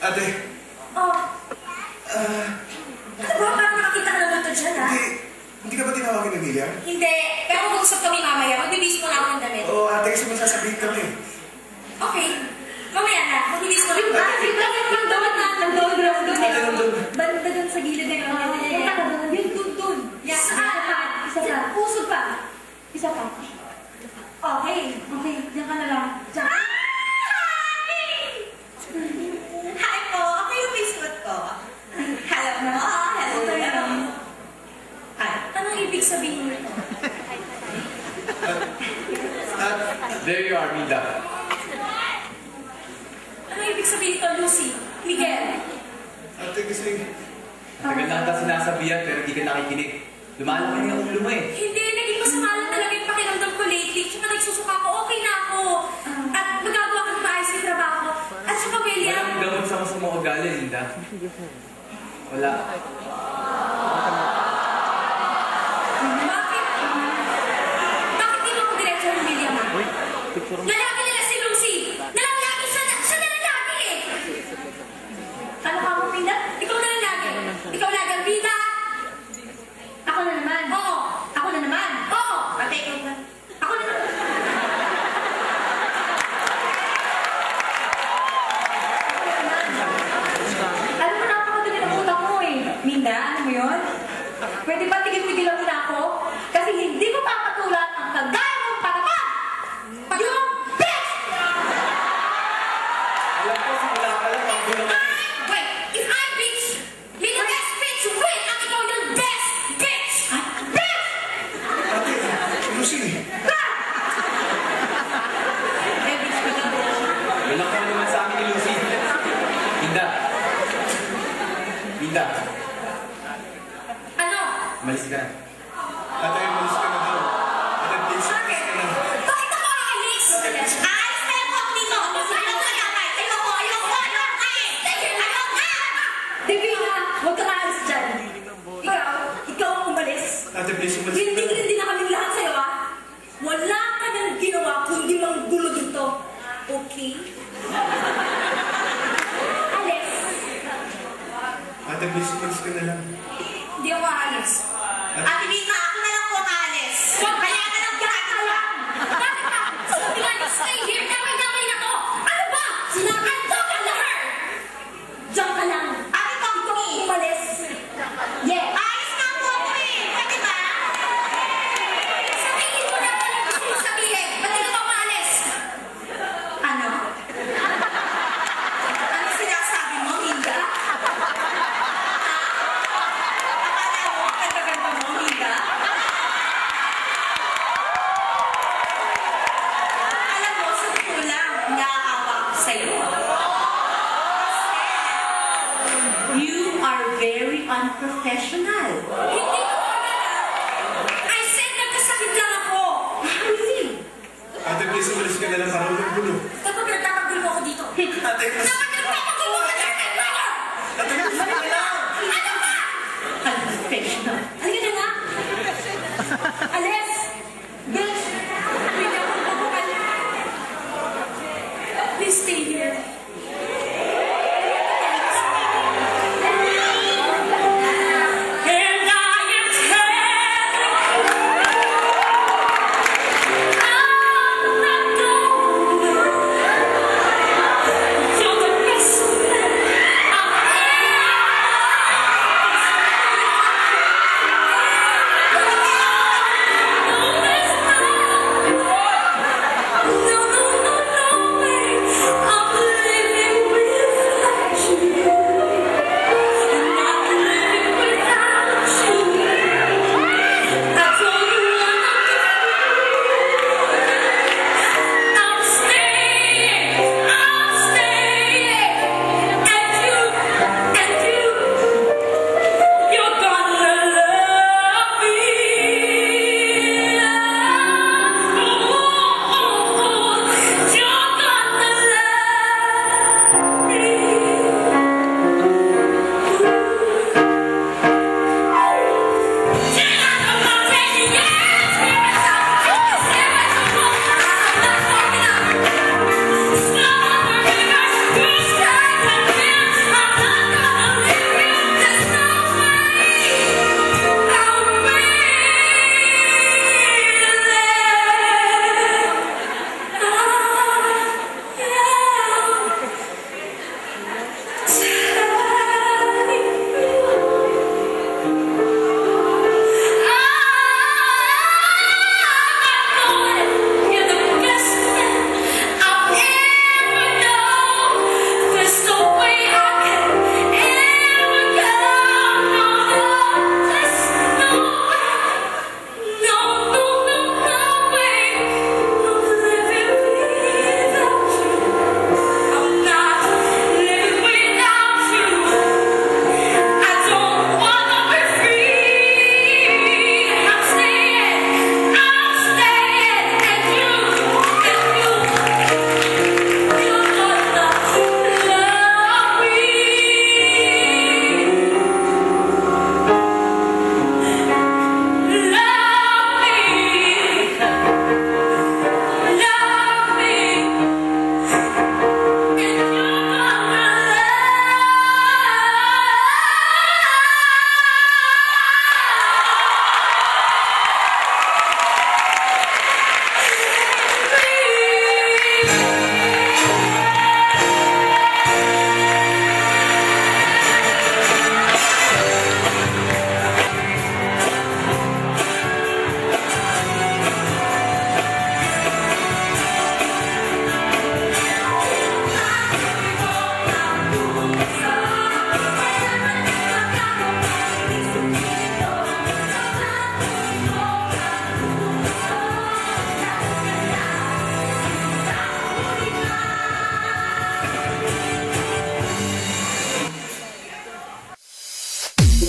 Ate. Oh. Ano ba? Parang nakakita ka na multo dyan, ha? Hindi ka ba tinawagin ng William? Hindi. Pero mag-usap kami mamaya. Magbibis mo na ako ng damit. Oo, ate, kasi masasabihin kami. Okay. Mamaya na. Magbibis mo na ako ng damit. Nandun. Banda dun sa gilid na kami. Punta ka dun. Yun, dun. Saan? Isa pa. Pusod pa. Isa pa. Okay. Okay. Diyan ka na lang. Diyan. Hi po. Ako yung Facebook ko. Hello mo. Hello. Anong ibig sabihin nito? There you are, Mida. Anong ibig sabihin nito, Lucy? Miguel? Ate, kasi... Tagal na kita sinasabihan pero hindi ka nakikinig. Lumalaki na yung ulo mo eh. Hindi, naging masama lang talaga yung pakiramdam ko lately. Tsaka nagsusuka ko, okay na ako. At magagawa ko ng maayos yung trabaho ko. At saka, William... Walang gamot sa masamang ugali, Linda. Wala. Bakit di mo ako diretso ng William, ha? Lalaki nila si Lucy! Nalalaki siya na lalaki eh! Ano ka mo, Vida? Ikaw na lalaki! Ikaw lagang Vida! Ako na naman! Oo! Ako na naman! Oo! Ate, ikaw na. Ako na naman! Alam mo, napakadali ng utak mo eh. Minda, ano mo yun? Pwede ba tigil-tigilan mo na ako? Kasi hindi mo papatulan ang kagaya mong patapag! Yung bitch! Alam ko, simula ka lang ang gulo. Wait! If I bitch, may the best bitch win! At ikaw yung best bitch! Bitch! Ate, Lucy. Eh, bitch ka lang. Walang ka naman sa amin ni Lucy. Linda. Linda. Ano? Malis ka na. Ate, malis ka na daw. Ate, please, Bakit? malis ka na. Bakit ako aalis? Alis na ako dito! Ayoko na kapay! Ayoko! Divina, huwag kang aalis dyan. Ikaw ang umalis. Ate, please, malis ka na. Hindi na kami lahat sa'yo, ha? Wala ka nang ginawa kundi manggulo dito. Okay? Alis. Ate, please, malis ka na lang. Hindi ako aalis. Ate Vina, ako na lang po aalis. Kaya ka lang gata lang. Bakit ba? Sabi nga niyo, stay here. Damay-damay na to. Ano ba? Sinakan to ka na her. Diyan ka lang. Ate, kang umalis. Yeah. Ayos na po ako eh. Pwede ba? Sabihin ko na pala gusto mo sabihin. Ba't hindi ka maalis? Ano? Ano sinasabi mo, Hilda? Akala mo, kagaganda mo, Hilda? Alam mo, sa totoo lang, naaawa ako sa'yo. Kasi, you are very unprofessional. Hindi ko I said nagkasakit lang ako. Really? Ate, please, malis ka na lang para walang gulo. Kapag nagtatagal mo ako dito. Ate, please. Kapag nagtatagal mo ako dito, brother! Ate, please, ka na lang. Ano ba? Unprofessional. Halika na nga. Alis! Bitch! Hindi ako magpapakal. Please stay here. And I am telling you, I'm not going. You're the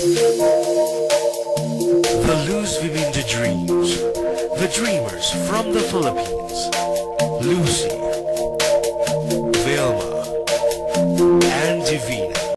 The Luz Vivinda Dreams. The Dreamers from the Philippines. Lucy.